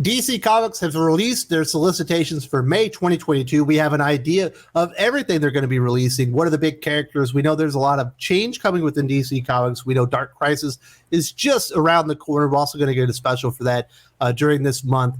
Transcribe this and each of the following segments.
DC Comics have released their solicitations for May 2022. We have an idea of everything they're going to be releasing. What are the big characters? We know there's a lot of change coming within DC Comics. We know Dark Crisis is just around the corner. We're also going to get a special for that during this month.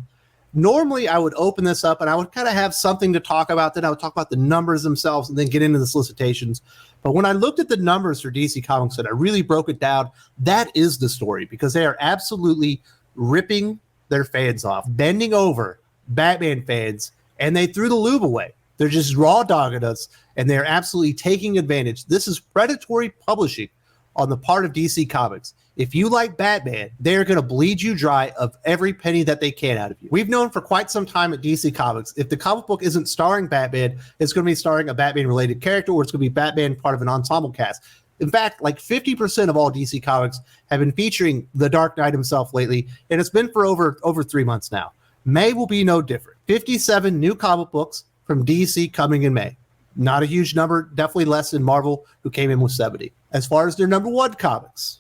Normally, I would open this up and I would kind of have something to talk about. Then I would talk about the numbers themselves and then get into the solicitations. But when I looked at the numbers for DC Comics and I really broke it down, that is the story, because they are absolutely ripping their fans off, bending over Batman fans, and they threw the lube away. They're just raw dogging us, and they're absolutely taking advantage. This is predatory publishing on the part of DC Comics. If you like Batman, they're going to bleed you dry of every penny that they can out of you. We've known for quite some time at DC Comics, if the comic book isn't starring Batman, it's going to be starring a Batman-related character, or it's going to be Batman part of an ensemble cast. In fact, like 50% of all DC Comics have been featuring the Dark Knight himself lately, and it's been for over 3 months now. May will be no different. 57 new comic books from DC coming in May. Not a huge number, definitely less than Marvel, who came in with 70. As far as their number one comics,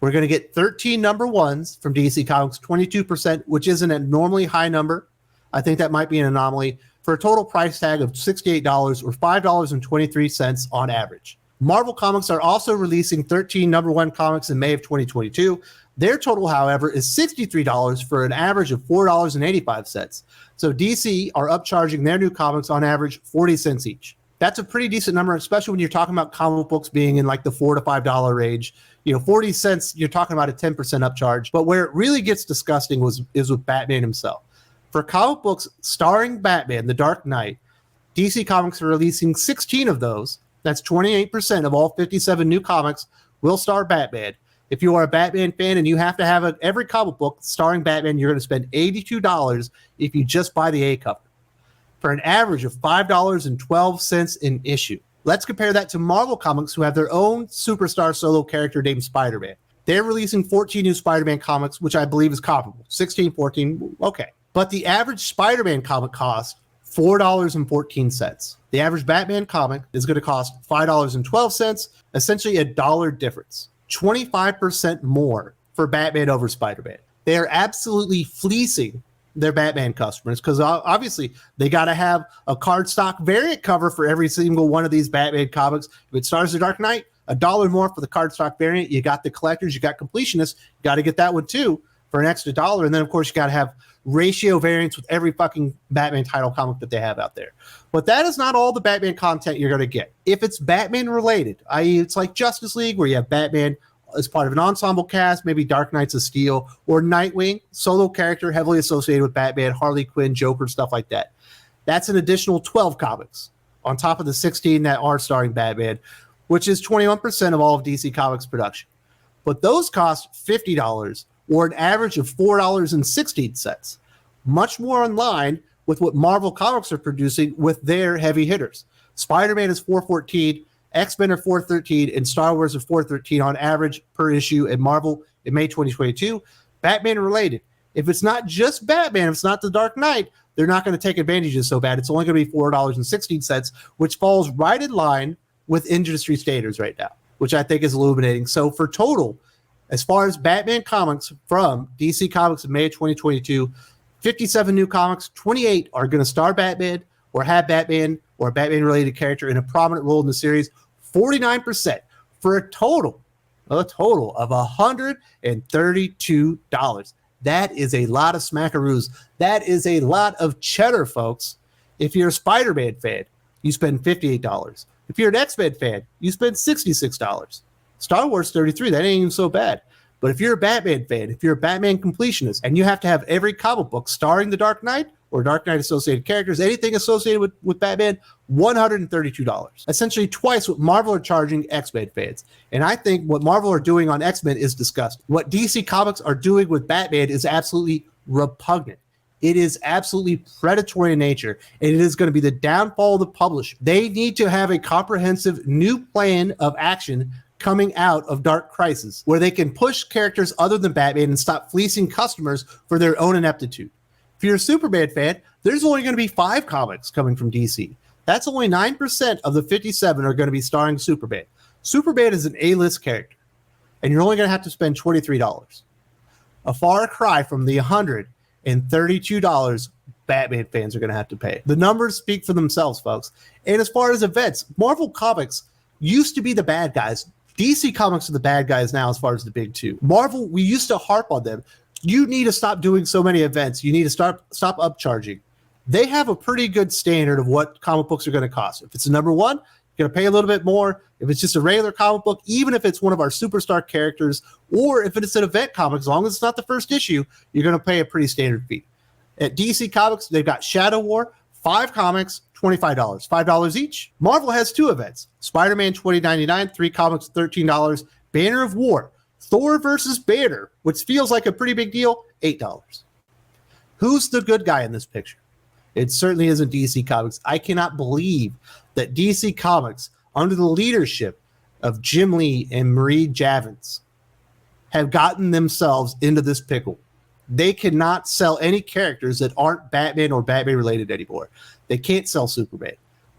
we're going to get 13 number ones from DC Comics, 22%, which isn't a normally high number. I think that might be an anomaly, for a total price tag of $68 or $5.23 on average. Marvel Comics are also releasing 13 number one comics in May of 2022. Their total, however, is $63 for an average of $4.85. So DC are upcharging their new comics on average 40 cents each. That's a pretty decent number, especially when you're talking about comic books being in like the $4 to $5 range. 40 cents, you're talking about a 10% upcharge. But where it really gets disgusting is with Batman himself. For comic books starring Batman, The Dark Knight, DC Comics are releasing 16 of those. That's 28% of all 57 new comics will star Batman. If you are a Batman fan and you have to have every comic book starring Batman, you're going to spend $82 if you just buy the A cover, for an average of $5.12 an issue. Let's compare that to Marvel Comics, who have their own superstar solo character named Spider-Man. They're releasing 14 new Spider-Man comics, which I believe is comparable. 16, 14, okay. But the average Spider-Man comic costs $4.14. The average Batman comic is going to cost $5.12, essentially a dollar difference. 25% more for Batman over Spider-Man. They are absolutely fleecing their Batman customers, because obviously they got to have a cardstock variant cover for every single one of these Batman comics. If it stars The Dark Knight, $1 more for the cardstock variant. You got the collectors, you got completionists, you got to get that one too for an extra $1. And then, of course, you got to have ratio variants with every fucking Batman title comic that they have out there. But that is not all the Batman content you're going to get. If it's Batman related, i.e. it's like Justice League, where you have Batman as part of an ensemble cast, maybe Dark Knights of Steel, or Nightwing, solo character heavily associated with Batman, Harley Quinn, Joker, stuff like that. That's an additional 12 comics on top of the 16 that are starring Batman, which is 21% of all of DC Comics production. But those cost $50, or an average of $4.16, much more in line with what Marvel Comics are producing with their heavy hitters. Spider-Man is $4.14, X-Men are $4.13, and Star Wars are $4.13 on average per issue in Marvel in May 2022. Batman related. If it's not just Batman, if it's not The Dark Knight, they're not going to take advantages so bad. It's only going to be $4.16, which falls right in line with industry standards right now, which I think is illuminating. So for total, as far as Batman comics from DC Comics in May of 2022, 57 new comics, 28 are going to star Batman or have Batman or a Batman-related character in a prominent role in the series. 49% for a total of $132. That is a lot of smackaroos. That is a lot of cheddar, folks. If you're a Spider-Man fan, you spend $58. If you're an X-Men fan, you spend $66. Star Wars $33. That ain't even so bad. But if you're a Batman fan, if you're a Batman completionist, and you have to have every comic book starring the Dark Knight or Dark Knight associated characters, anything associated with Batman, $132. Essentially twice what Marvel are charging X-Men fans. And I think what Marvel are doing on X-Men is disgusting. What DC Comics are doing with Batman is absolutely repugnant. It is absolutely predatory in nature, and it is going to be the downfall of the publisher. They need to have a comprehensive new plan of action coming out of Dark Crisis, where they can push characters other than Batman and stop fleecing customers for their own ineptitude. If you're a Superman fan, there's only going to be 5 comics coming from DC. That's only 9% of the 57 are going to be starring Superman. Superman is an A-list character, and you're only going to have to spend $23. A far cry from the $100 and $32 Batman fans are going to have to pay. The numbers speak for themselves, folks. And as far as events, Marvel Comics used to be the bad guys. DC Comics are the bad guys now as far as the big two. Marvel, we used to harp on them. You need to stop doing so many events. You need to stop upcharging. They have a pretty good standard of what comic books are going to cost. If it's a number one, you're going to pay a little bit more. If it's just a regular comic book, even if it's one of our superstar characters, or if it's an event comic, as long as it's not the first issue, you're going to pay a pretty standard fee. At DC Comics, they've got Shadow War, 5 comics, $25, $5 each. Marvel has 2 events, Spider-Man $20.99, 3 comics, $13. Banner of War, Thor versus Banner, which feels like a pretty big deal, $8. Who's the good guy in this picture? It certainly isn't DC Comics. I cannot believe that DC Comics, under the leadership of Jim Lee and Marie Javins, have gotten themselves into this pickle. They cannot sell any characters that aren't Batman or Batman related anymore. They can't sell Superman.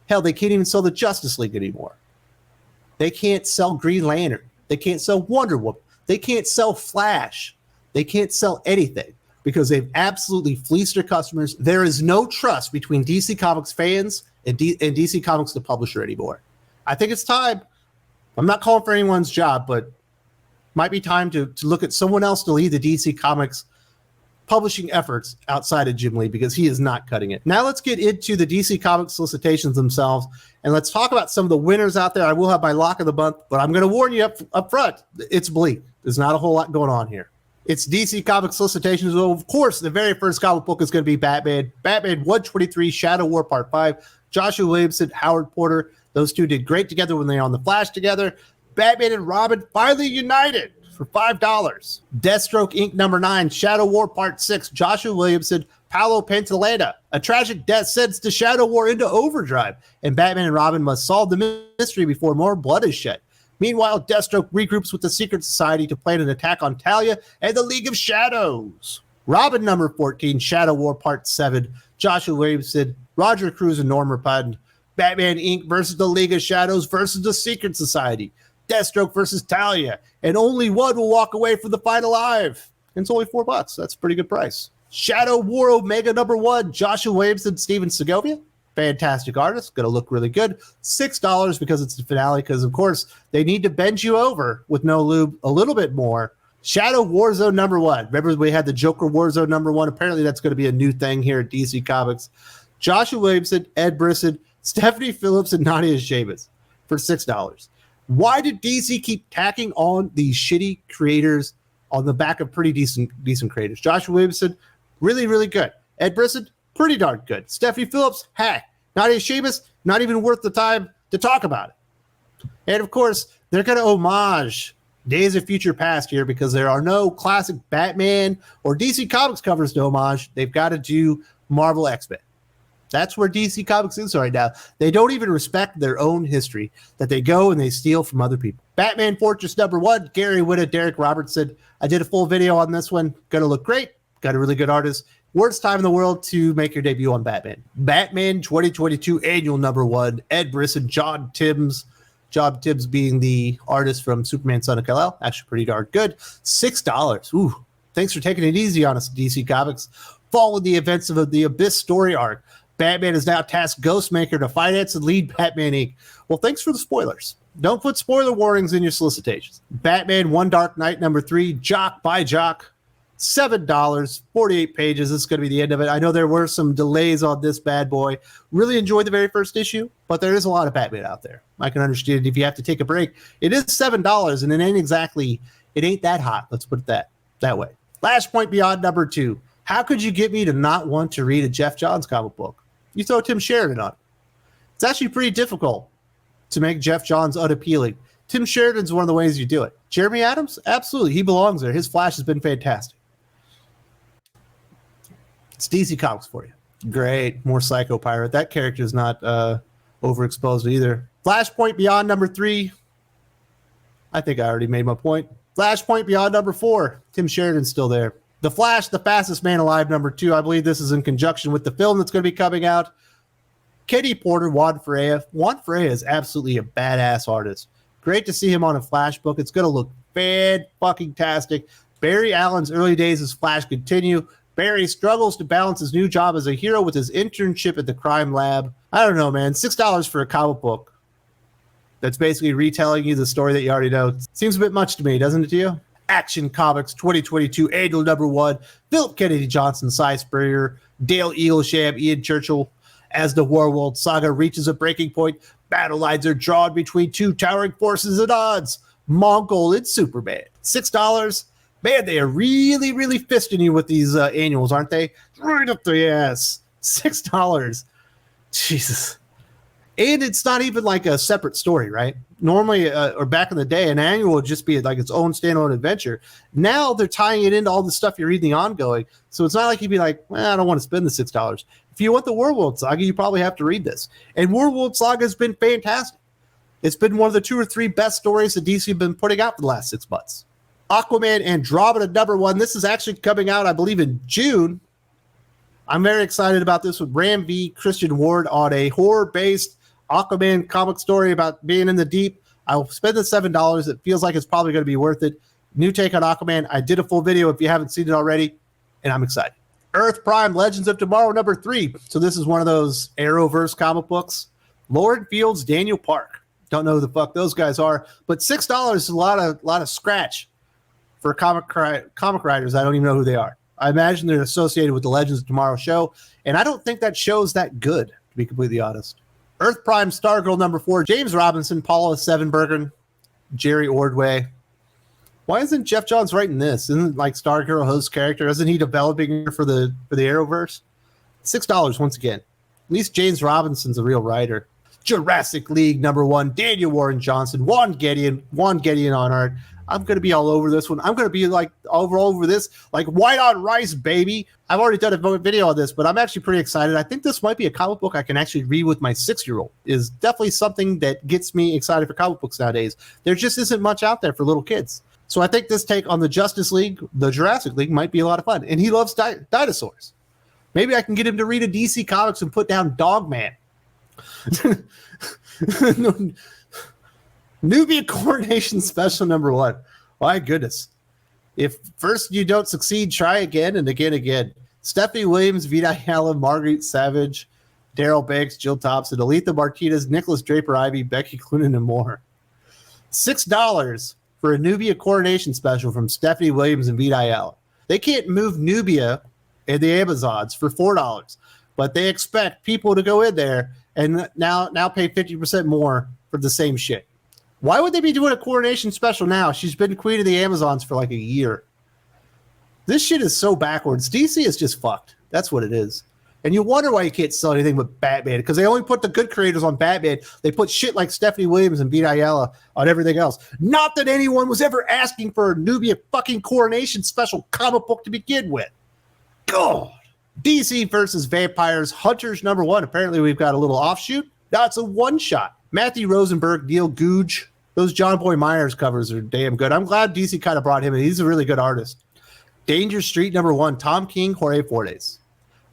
Hell, they can't even sell the Justice League anymore. They can't sell Green Lantern. They can't sell Wonder Woman. They can't sell Flash. They can't sell anything because they've absolutely fleeced their customers. There is no trust between DC Comics fans and DC Comics the publisher anymore. I think it's time. I'm not calling for anyone's job, but might be time to look at someone else to lead the DC Comics publishing efforts outside of Jim Lee, because he is not cutting it. Now let's get into the DC Comics solicitations themselves, and let's talk about some of the winners out there. I will have my lock of the month, but I'm going to warn you up front, it's bleak. There's not a whole lot going on here. It's DC Comics solicitations. Well, of course, the very first comic book is going to be Batman 123, Shadow War Part 5. Joshua Williamson, Howard Porter, those two did great together when they were on The Flash together. Batman and Robin finally united for $5. Deathstroke Inc. number 9, Shadow War Part 6, Joshua Williamson, Paolo Pantalena. A tragic death sends the Shadow War into overdrive, and Batman and Robin must solve the mystery before more blood is shed. Meanwhile, Deathstroke regroups with the Secret Society to plan an attack on Talia and the League of Shadows. Robin number 14, Shadow War Part 7, Joshua Williamson, Roger Cruz, and Norm Rapid. Batman Inc. versus the League of Shadows versus the Secret Society. Deathstroke versus Talia, and only one will walk away from the fight alive. And it's only $4. That's a pretty good price. Shadow War Omega number 1, Joshua Williamson, Steven Segovia. Fantastic artist, going to look really good. $6 because it's the finale, because, of course, they need to bend you over with no lube a little bit more. Shadow Warzone number 1. Remember we had the Joker Warzone number 1? Apparently that's going to be a new thing here at DC Comics. Joshua Williamson, Ed Brisson, Stephanie Phillips, and Nadia Sheamus for $6. Why did DC keep tacking on these shitty creators on the back of pretty decent creators? Joshua Williamson, really, really good. Ed Brisson, pretty darn good. Stephanie Phillips, heck. Nadia Sheamus, not even worth the time to talk about it. And of course, they're going to homage Days of Future Past here, because there are no classic Batman or DC Comics covers to homage. They've got to do Marvel X-Men. That's where DC Comics is right now. They don't even respect their own history, that they go and they steal from other people. Batman Fortress number 1, Gary Whitta, Derek Robertson. I did a full video on this one. Going to look great. Got a really good artist. Worst time in the world to make your debut on Batman. Batman 2022 Annual number 1, Ed Brisson, John Tibbs. John Tibbs being the artist from Superman Son of Kal-El. Actually pretty darn good. $6. Ooh, thanks for taking it easy on us, DC Comics. Follow the events of the Abyss story arc. Batman has now tasked Ghostmaker to finance and lead Batman Inc. Well, thanks for the spoilers. Don't put spoiler warnings in your solicitations. Batman One Dark Knight number 3, Jock by Jock. $7, 48 pages. This is going to be the end of it. I know there were some delays on this bad boy. Really enjoyed the very first issue, but there is a lot of Batman out there. I can understand if you have to take a break. It is $7, and it ain't that hot. Let's put it that way. Flashpoint Beyond number 2. How could you get me to not want to read a Jeff Johns comic book? You throw Tim Sheridan on it. It's actually pretty difficult to make Jeff Johns unappealing. Tim Sheridan's one of the ways you do it. Jeremy Adams? Absolutely. He belongs there. His Flash has been fantastic. It's DC Comics for you. Great. More Psycho Pirate. That character is not overexposed either. Flashpoint Beyond number 3. I think I already made my point. Flashpoint Beyond number 4. Tim Sheridan's still there. The Flash, the Fastest Man Alive number 2. I believe this is in conjunction with the film that's going to be coming out. Kenny Porter, Juan Ferreira. Juan Ferreira is absolutely a badass artist. Great to see him on a Flash book. It's going to look fan-fucking-tastic. Barry Allen's early days as Flash continue. Barry struggles to balance his new job as a hero with his internship at the crime lab. I don't know, man. $6 for a comic book that's basically retelling you the story that you already know. Seems a bit much to me, doesn't it to you? Action Comics 2022 Annual #1. Philip Kennedy Johnson, Cy Spurrier, Dale Eaglesham, Ian Churchill. As the Warworld saga reaches a breaking point, battle lines are drawn between two towering forces at odds, Mongol and Superman. $6. Man, they are really, really fisting you with these annuals, aren't they? Right up the ass. $6. Jesus. And it's not even like a separate story, right? Normally, or back in the day, an annual would just be like its own standalone adventure. Now they're tying it into all the stuff you read in the ongoing. So it's not like you'd be like, well, I don't want to spend the $6. If you want the Warworld Saga, you probably have to read this. And Warworld Saga has been fantastic. It's been one of the 2 or 3 best stories that DC have been putting out for the last 6 months. Aquaman Andromeda #1. This is actually coming out, I believe, in June. I'm very excited about this with Ram V. Christian Ward on a horror-based Aquaman comic story about being in the deep. I'll spend the $7. It feels like it's probably going to be worth it. New take on Aquaman. I did a full video if you haven't seen it already, and I'm excited. Earth Prime Legends of Tomorrow #3. So this is one of those Arrowverse comic books. Lauren Fields, Daniel Park. Don't know who the fuck those guys are, but $6 is a lot of scratch for comic writers. I don't even know who they are. I imagine they're associated with the Legends of Tomorrow show, and I don't think that show's that good, to be completely honest. Earth Prime Stargirl #4, James Robinson, Paula Sevenbergen, Jerry Ordway. Why isn't Jeff Johns writing this? Isn't like Stargirl host character? Isn't he developing her for the Arrowverse? $6 once again. At least James Robinson's a real writer. Jurassic League #1, Daniel Warren Johnson, Juan Gedeon on art. I'm going to be all over this one. I'm going to be like all over this, like white on rice, baby. I've already done a video on this, but I'm actually pretty excited. I think this might be a comic book I can actually read with my 6-year-old. Is definitely something that gets me excited for comic books nowadays. There just isn't much out there for little kids. So I think this take on the Justice League, the Jurassic League, might be a lot of fun. And he loves dinosaurs. Maybe I can get him to read a DC Comics and put down Dogman. Nubia Coronation Special #1. My goodness. If first you don't succeed, try again and again. Stephanie Williams, Vita Allen, Marguerite Savage, Daryl Banks, Jill Thompson, Aletha Martinez, Nicholas Draper Ivy, Becky Cloonan, and more. $6 for a Nubia Coronation Special from Stephanie Williams and Vita Allen. They can't move Nubia and the Amazons for $4, but they expect people to go in there and now pay 50% more for the same shit. Why would they be doing a Coronation Special now? She's been Queen of the Amazons for like a year. This shit is so backwards. DC is just fucked. That's what it is. And you wonder why you can't sell anything but Batman, because they only put the good creators on Batman. They put shit like Stephanie Williams and Vita Ayala on everything else. Not that anyone was ever asking for a Nubia fucking Coronation Special comic book to begin with. God. DC versus Vampires Hunters #1. Apparently we've got a little offshoot. Now it's a one-shot. Matthew Rosenberg, Neil Googe. Those John Boy Myers covers are damn good. I'm glad DC kind of brought him in. He's a really good artist. Danger Street #1, Tom King, Jorge Fortes.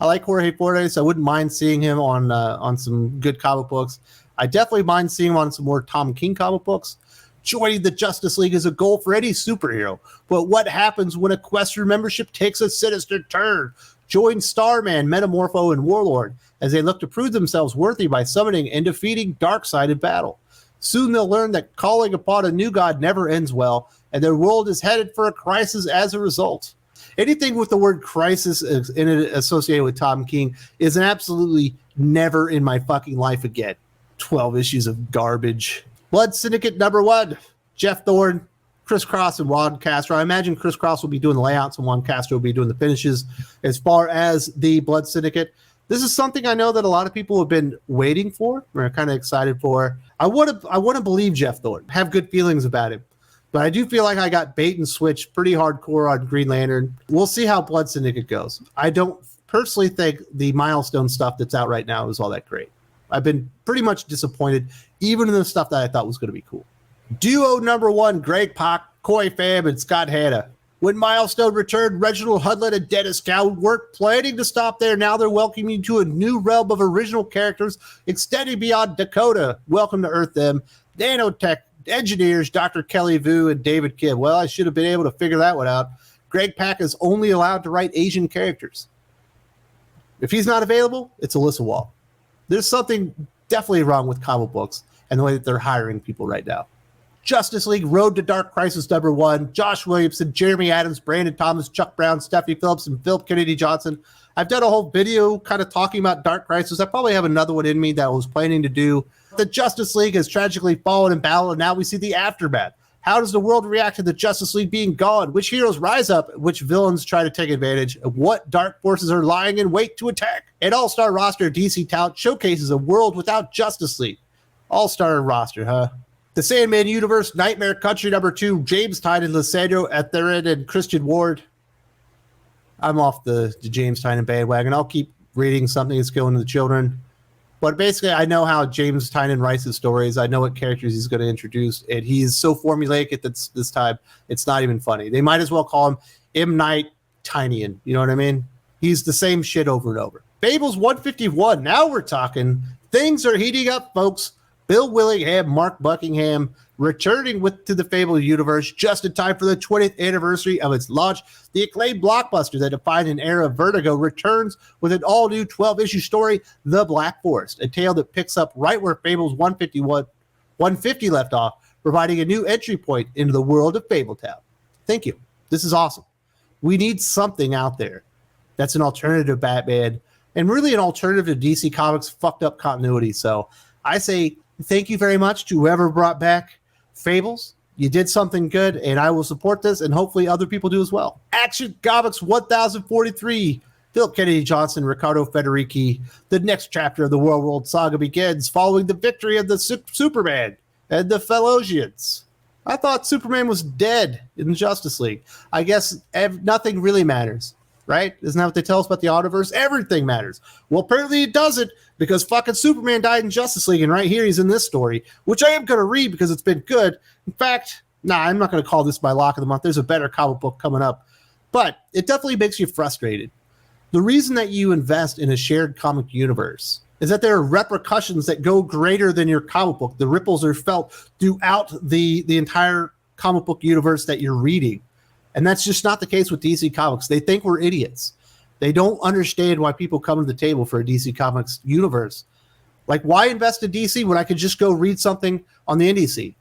I like Jorge Fortes. I wouldn't mind seeing him on some good comic books. I definitely mind seeing him on some more Tom King comic books. Joining the Justice League is a goal for any superhero. But what happens when a Questor membership takes a sinister turn? Join Starman, Metamorpho, and Warlord as they look to prove themselves worthy by summoning and defeating Darkseid in battle. Soon they'll learn that calling upon a new god never ends well, and their world is headed for a crisis as a result. Anything with the word crisis in it associated with Tom King is an absolutely never in my fucking life again. 12 issues of garbage. Blood Syndicate #1, Jeff Thorne, Chris Cross, and Juan Castro. I imagine Chris Cross will be doing the layouts and Juan Castro will be doing the finishes. As far as the Blood Syndicate, this is something I know that a lot of people have been waiting for or are kind of excited for. I want to believe Jeff Thorne, have good feelings about him. But I do feel like I got bait and switch pretty hardcore on Green Lantern. We'll see how Blood Syndicate goes. I don't personally think the Milestone stuff that's out right now is all that great. I've been pretty much disappointed, even in the stuff that I thought was going to be cool. Duo #1, Greg Pak, Koi Pham, and Scott Hanna. When Milestone returned, Reginald Hudlin and Dennis Cow weren't planning to stop there. Now they're welcoming you to a new realm of original characters extending beyond Dakota. Welcome to Earth Them. Nanotech engineers Dr. Kelly Vu and David Kim. Well, I should have been able to figure that one out. Greg Pak is only allowed to write Asian characters. If he's not available, it's Alyssa Wall. There's something definitely wrong with comic books and the way that they're hiring people right now. Justice League Road to Dark Crisis #1, Josh Williamson, Jeremy Adams, Brandon Thomas, Chuck Brown, Stephanie Phillips, and Philip Kennedy Johnson. I've done a whole video kind of talking about Dark Crisis. I probably have another one in me that I was planning to do. The Justice League has tragically fallen in battle, and now we see the aftermath. How does the world react to the Justice League being gone? Which heroes rise up? Which villains try to take advantage? What dark forces are lying in wait to attack? An all-star roster of DC talent showcases a world without Justice League. All-star roster, huh? The Sandman Universe, Nightmare Country #2, James Tynion, Lissandro Etheridge, and Christian Ward. I'm off the James Tynion bandwagon. I'll keep reading something that's going to the children. But basically, I know how James Tynion writes his stories. I know what characters he's going to introduce. And he's so formulaic at this time, it's not even funny. They might as well call him M. Night Tynion. You know what I mean? He's the same shit over and over. Fables 151. Now we're talking. Things are heating up, folks. Bill Willingham, Mark Buckingham, returning to the Fable universe just in time for the 20th anniversary of its launch. The acclaimed blockbuster that defined an era of Vertigo returns with an all-new 12-issue story, The Black Forest, a tale that picks up right where Fables 150 left off, providing a new entry point into the world of Fabletown. Thank you. This is awesome. We need something out there that's an alternative to Batman and really an alternative to DC Comics' fucked up continuity. So I say thank you very much to whoever brought back Fables. You did something good, and I will support this, and hopefully other people do as well. Action Comics 1043. Philip Kennedy Johnson, Riccardo Federici. The next chapter of the World saga begins following the victory of the Superman and the Fellowsians. I thought Superman was dead in Justice League. I guess nothing really matters, right? Isn't that what they tell us about the Autoverse? Everything matters. Well, apparently it doesn't, because fucking Superman died in Justice League, and right here he's in this story, which I am going to read because it's been good. In fact, I'm not going to call this my lock of the month. There's a better comic book coming up. But it definitely makes you frustrated. The reason that you invest in a shared comic universe is that there are repercussions that go greater than your comic book. The ripples are felt throughout the entire comic book universe that you're reading. And that's just not the case with DC Comics. They think we're idiots. They don't understand why people come to the table for a DC Comics universe. Like, why invest in DC when I could just go read something on the indie scene?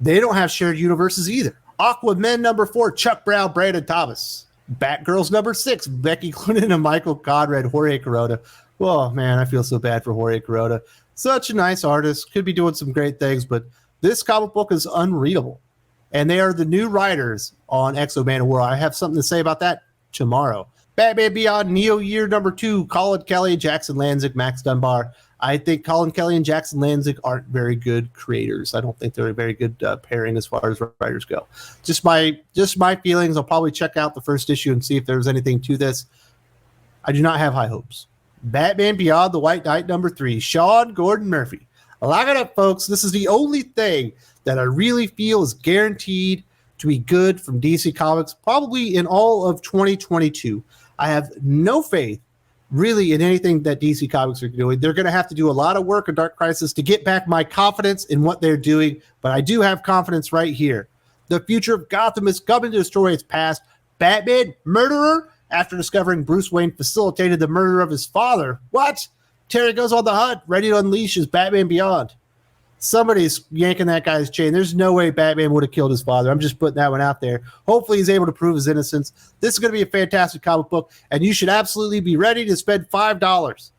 They don't have shared universes either. Aquaman #4, Chuck Brown, Brandon Thomas. Batgirls #6, Becky Cloonan and Michael Conrad, Jorge Corona. Oh, man, I feel so bad for Jorge Corona. Such a nice artist. Could be doing some great things, but this comic book is unreadable. And they are the new writers on Exo-Man World. I have something to say about that tomorrow. Batman Beyond Neo Year #2, Colin Kelly, Jackson Lanzig, Max Dunbar. I think Colin Kelly and Jackson Lanzig aren't very good creators. I don't think they're a very good pairing as far as writers go. Just my feelings. I'll probably check out the first issue and see if there's anything to this. I do not have high hopes. Batman Beyond the White Knight #3, Sean Gordon Murphy. Lock it up, folks. This is the only thing that I really feel is guaranteed to be good from DC Comics, probably in all of 2022. I have no faith really in anything that DC Comics are doing. They're going to have to do a lot of work on Dark Crisis to get back my confidence in what they're doing, but I do have confidence right here. The future of Gotham is coming to destroy its past. Batman, murderer, after discovering Bruce Wayne facilitated the murder of his father. What? Terry goes on the hunt, ready to unleash his Batman Beyond. Somebody's yanking that guy's chain. There's no way Batman would have killed his father. I'm just putting that one out there. Hopefully he's able to prove his innocence. This is going to be a fantastic comic book, and you should absolutely be ready to spend $5.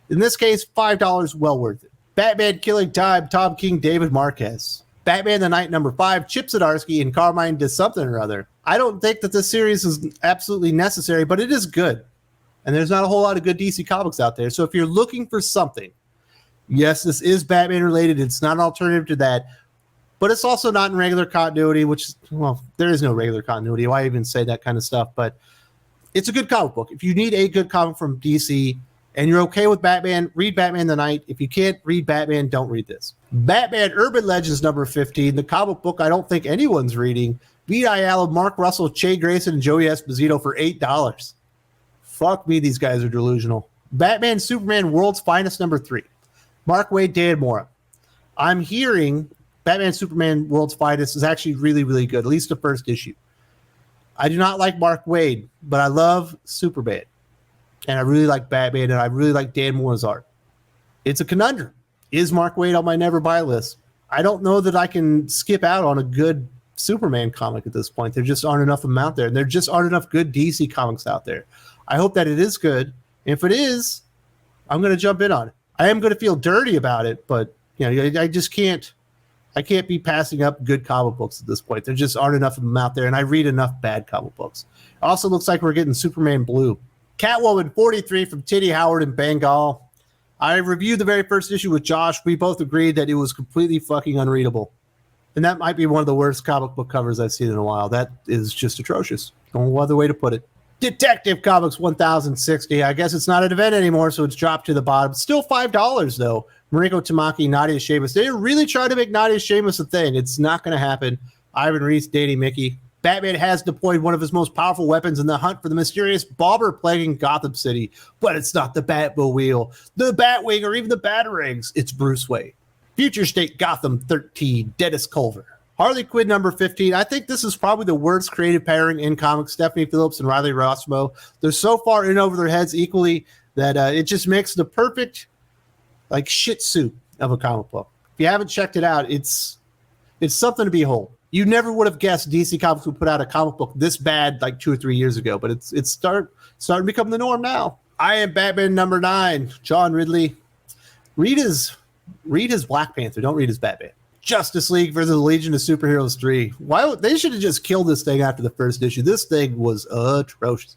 In this case, $5 well worth it. Batman Killing Time, Tom King, David Marquez. Batman the Night #5, Chip Zdarsky, and Carmine does something or other. I don't think that this series is absolutely necessary, but it is good. And there's not a whole lot of good DC Comics out there. So if you're looking for something, yes, this is Batman related. It's not an alternative to that, but it's also not in regular continuity, which, well, there is no regular continuity. Why even say that kind of stuff? But it's a good comic book. If you need a good comic from DC and you're okay with Batman, read Batman the Night. If you can't read Batman, don't read this. Batman Urban Legends #15, the comic book I don't think anyone's reading. V.I. Allen, Mark Russell, Che Grayson, and Joey Esposito for $8. Fuck me, these guys are delusional. Batman Superman World's Finest #3. Mark Waid, Dan Mora. I'm hearing Batman Superman World's Finest is actually really, really good, at least the first issue. I do not like Mark Waid, but I love Superman. And I really like Batman, and I really like Dan Moore's art. It's a conundrum. Is Mark Waid on my never buy list? I don't know that I can skip out on a good Superman comic at this point. There just aren't enough of them out there. And there just aren't enough good DC comics out there. I hope that it is good. If it is, I'm going to jump in on it. I am going to feel dirty about it, but I just can't. I can't be passing up good comic books at this point. There just aren't enough of them out there, and I read enough bad comic books. Also looks like we're getting Superman Blue. Catwoman 43 from Titty Howard in Bengal. I reviewed the very first issue with Josh. We both agreed that it was completely fucking unreadable. And that might be one of the worst comic book covers I've seen in a while. That is just atrocious. No other way to put it. Detective Comics 1060. I guess it's not an event anymore, so it's dropped to the bottom. Still $5, though. Mariko Tamaki, Nadia Sheamus. They really tried to make Nadia Sheamus a thing. It's not going to happen. Ivan Reis, dating Mickey. Batman has deployed one of his most powerful weapons in the hunt for the mysterious bobber plaguing Gotham City. But it's not the Batmobile, the Batwing, or even the Batarangs. It's Bruce Wayne. Future State Gotham 13, Dennis Culver. Harley Quinn number 15. I think this is probably the worst creative pairing in comics. Stephanie Phillips and Riley Rossmo. They're so far in over their heads equally that it just makes the perfect shit soup of a comic book. If you haven't checked it out, it's something to behold. You never would have guessed DC Comics would put out a comic book this bad 2 or 3 years ago, but it's starting to become the norm now. I Am Batman number 9, John Ridley. Read his Black Panther. Don't read his Batman. Justice League versus Legion of Superheroes 3. Why they should have just killed this thing after the first issue. This thing was atrocious.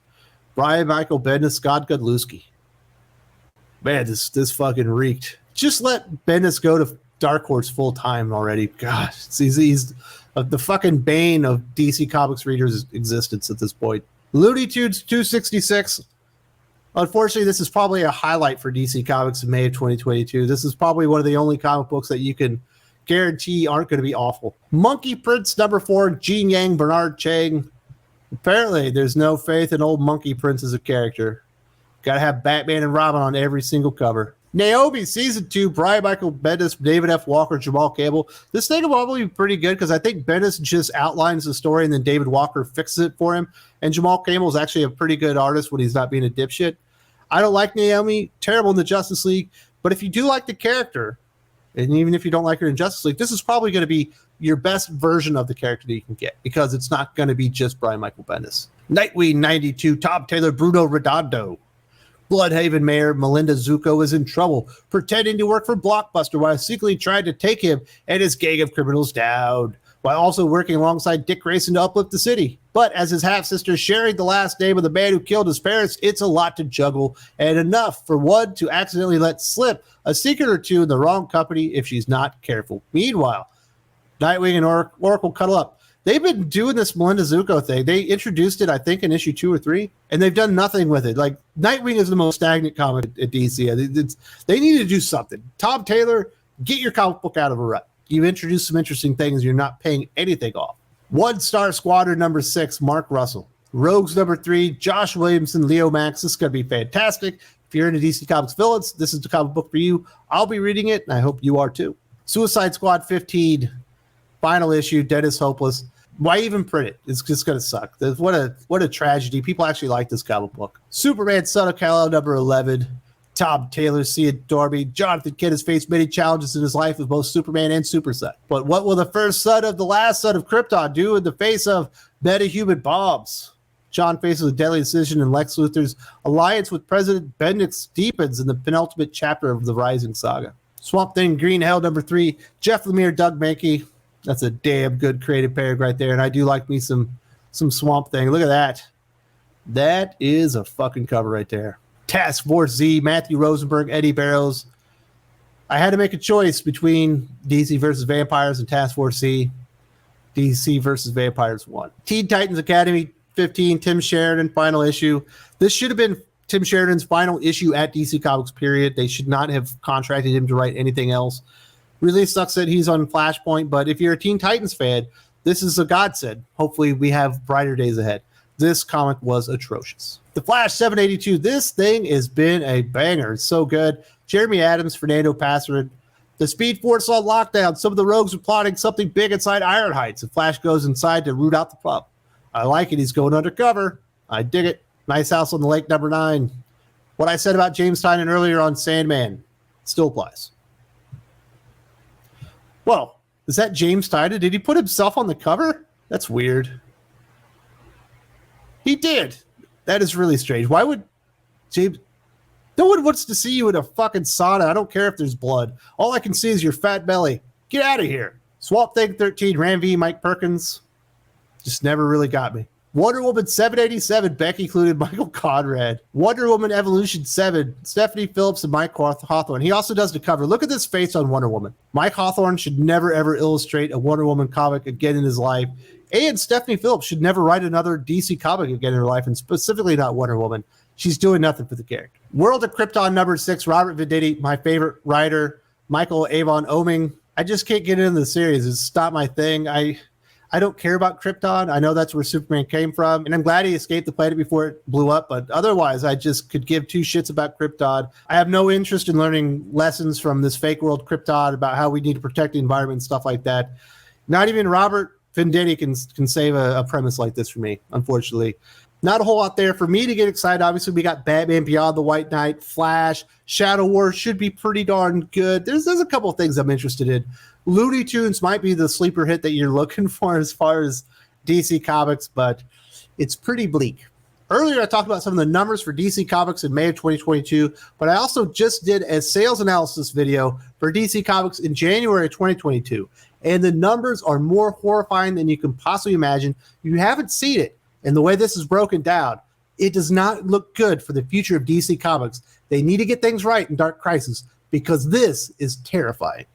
Brian Michael Bendis, Scott Godlewski. Man, this fucking reeked. Just let Bendis go to Dark Horse full time already. God, he's the fucking bane of DC Comics readers' existence at this point. Looney Tunes 266. Unfortunately, this is probably a highlight for DC Comics in May of 2022. This is probably one of the only comic books that you can guarantee aren't going to be awful. Monkey Prince number 4, Gene Yang, Bernard Chang. Apparently, there's no faith in old Monkey Prince as a character. Got to have Batman and Robin on every single cover. Naomi Season 2, Brian Michael Bendis, David F. Walker, Jamal Campbell. This thing will probably be pretty good because I think Bendis just outlines the story and then David Walker fixes it for him. And Jamal Campbell is actually a pretty good artist when he's not being a dipshit. I don't like Naomi. Terrible in the Justice League. But if you do like the character, and even if you don't like her in Justice League, this is probably going to be your best version of the character that you can get because it's not going to be just Brian Michael Bendis. Nightwing 92, Tom Taylor, Bruno Redondo. Bloodhaven Mayor Melinda Zuko is in trouble, pretending to work for Blockbuster while secretly trying to take him and his gang of criminals down, while also working alongside Dick Grayson to uplift the city. But as his half-sister sharing the last name of the man who killed his parents, it's a lot to juggle, and enough for one to accidentally let slip a secret or two in the wrong company if she's not careful. Meanwhile, Nightwing and Oracle cuddle up. They've been doing this Melinda Zuko thing. They introduced it, I think, in issue 2 or 3, and they've done nothing with it. Nightwing is the most stagnant comic at DC. They need to do something. Tom Taylor, get your comic book out of a rut. You've introduced some interesting things. You're not paying anything off. One Star Squadron number 6, Mark Russell. Rogues number 3, Josh Williamson, Leo Max. This is going to be fantastic. If you're into DC Comics villains, this is the comic book for you. I'll be reading it, and I hope you are too. Suicide Squad 15, final issue, Dennis Hopeless. Why even print it? It's just going to suck. What a tragedy. People actually like this comic book. Superman Son of Kal-El number 11. Tom Taylor, Sia Dorby. Jonathan Kidd has faced many challenges in his life with both Superman and Super Son. But what will the first son of the last son of Krypton do in the face of metahuman bombs? John faces a deadly decision and Lex Luthor's alliance with President Bendix deepens in the penultimate chapter of the Rising Saga. Swamp Thing Green Hell number 3. Jeff Lemire, Doug Mankey. That's a damn good creative pairing right there. And I do like me some Swamp Thing. Look at that. That is a fucking cover right there. Task Force Z, Matthew Rosenberg, Eddie Barrows. I had to make a choice between DC versus Vampires and Task Force Z. DC versus Vampires 1. Teen Titans Academy 15, Tim Sheridan, final issue. This should have been Tim Sheridan's final issue at DC Comics, period. They should not have contracted him to write anything else. Really sucks that he's on Flashpoint, but if you're a Teen Titans fan, this is a godsend. Hopefully we have brighter days ahead. This comic was atrocious. The Flash 782, this thing has been a banger. It's so good. Jeremy Adams, Fernando Passarin. The Speed Force on lockdown. Some of the rogues are plotting something big inside Iron Heights. The Flash goes inside to root out the problem. I like it. He's going undercover. I dig it. Nice house on the lake, #9. What I said about James Tynion earlier on Sandman still applies. Whoa, is that James Tynion? Did he put himself on the cover? That's weird. He did. That is really strange. Why would James... No one wants to see you in a fucking sauna. I don't care if there's blood. All I can see is your fat belly. Get out of here. Swamp Thing 13, Ram V, Mike Perkins. Just never really got me. Wonder Woman 787, Becky included Michael Conrad. Wonder Woman Evolution 7, Stephanie Phillips and Mike Hawthorne. He also does the cover. Look at this face on Wonder Woman. Mike Hawthorne should never, ever illustrate a Wonder Woman comic again in his life. And Stephanie Phillips should never write another DC comic again in her life, and specifically not Wonder Woman. She's doing nothing for the character. World of Krypton #6, Robert Venditti, my favorite writer. Michael Avon Oeming. I just can't get into the series. It's not my thing. I don't care about Krypton. I know that's where Superman came from, and I'm glad he escaped the planet before it blew up, but otherwise I just could give two shits about Krypton. I have no interest in learning lessons from this fake world Krypton about how we need to protect the environment and stuff like that. Not even Robert Venditti can save a premise like this for me, unfortunately. Not a whole lot there for me to get excited. Obviously, we got Batman Beyond the White Knight, Flash, Shadow War should be pretty darn good. There's a couple of things I'm interested in. Looney Tunes might be the sleeper hit that you're looking for as far as DC Comics, but it's pretty bleak. Earlier, I talked about some of the numbers for DC Comics in May of 2022, but I also just did a sales analysis video for DC Comics in January of 2022, and the numbers are more horrifying than you can possibly imagine. You haven't seen it, and the way this is broken down, it does not look good for the future of DC Comics. They need to get things right in Dark Crisis, because this is terrifying.